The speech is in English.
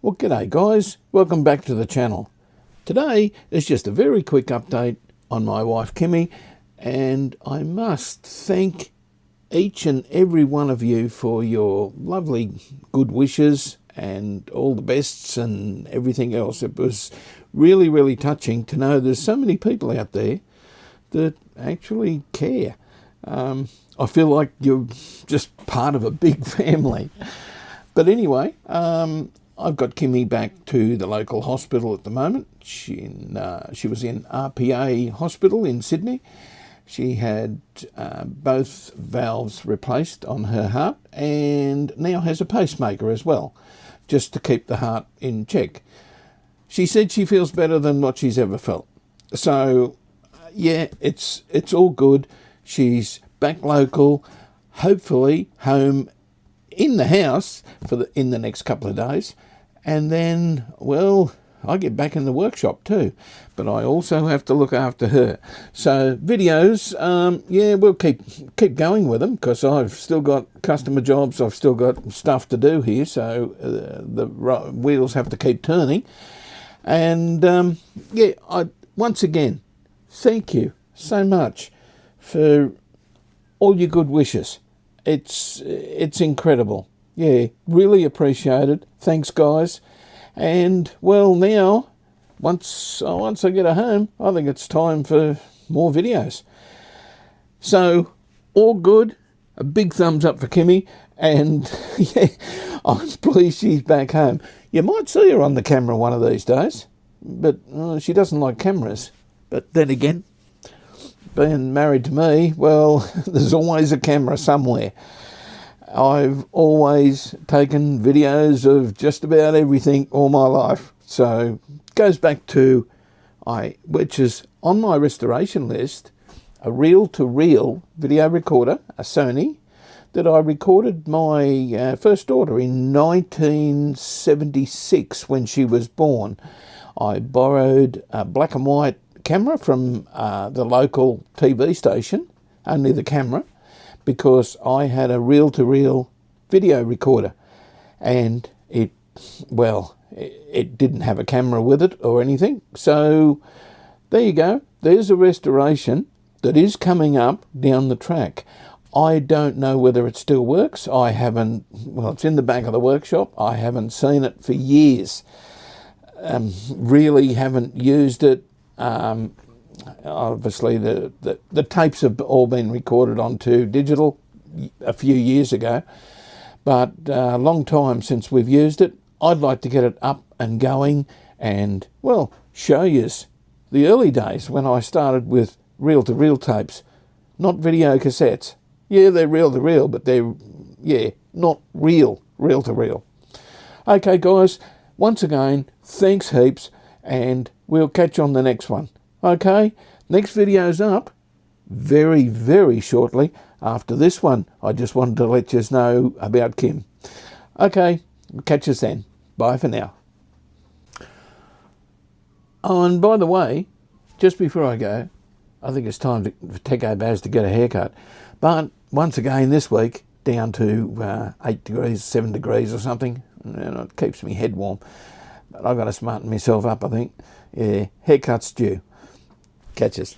Well, g'day guys, welcome back to the channel. Today is just a very quick update on my wife Kimmy, and I must thank each and every one of you for your lovely good wishes and all the bests and everything else. It was really touching to know there's so many people out there that actually care. I feel like you're just part of a big family. But anyway, I've got Kimmy back to the local hospital at the moment. She was in RPA hospital in Sydney. She had both valves replaced on her heart and now has a pacemaker as well, just to keep the heart in check. She said she feels better than what she's ever felt. So, yeah, it's all good. She's back local, hopefully home in the house in the next couple of days, and then, well, I get back in the workshop too, but I also have to look after her. So videos, yeah, we'll keep going with them because I've still got customer jobs, I've still got stuff to do here, so the wheels have to keep turning. And yeah, once again, thank you so much for all your good wishes. It's incredible. Yeah, really appreciate it. Thanks, guys. And, well, now, once I get her home, I think it's time for more videos. So, all good. A big thumbs up for Kimmy. And, yeah, I'm pleased she's back home. You might see her on the camera one of these days. But she doesn't like cameras. But then again, being married to me, well, there's always a camera somewhere. I've always taken videos of just about everything all my life. So it goes back to, which is on my restoration list, a reel-to-reel video recorder, a Sony, that I recorded my first daughter in 1976 when she was born. I borrowed a black and white camera from the local TV station, only the camera, because I had a reel-to-reel video recorder, and it didn't have a camera with it or anything. So there you go. There's a restoration that is coming up down the track. I don't know whether it still works. It's in the back of the workshop. I haven't seen it for years. Really haven't used it. Obviously the tapes have all been recorded onto digital a few years ago, but a long time since we've used it. I'd like to get it up and going and, well, show yous the early days when I started with reel-to-reel tapes, not video cassettes. Yeah, they're reel-to-reel, but they're, yeah, not reel-to-reel. Okay, guys, once again, thanks heaps, and we'll catch you on the next one. Okay, next video's up very shortly after this one. I just wanted to let you know about Kim. Okay, catch us then. Bye for now. Oh, and by the way, just before I go, I think it's time for Techo Baz to get a haircut. But once again this week, down to 8 degrees, 7 degrees or something, and it keeps me head warm. But I've got to smarten myself up, I think. Yeah, haircut's due. Catch us.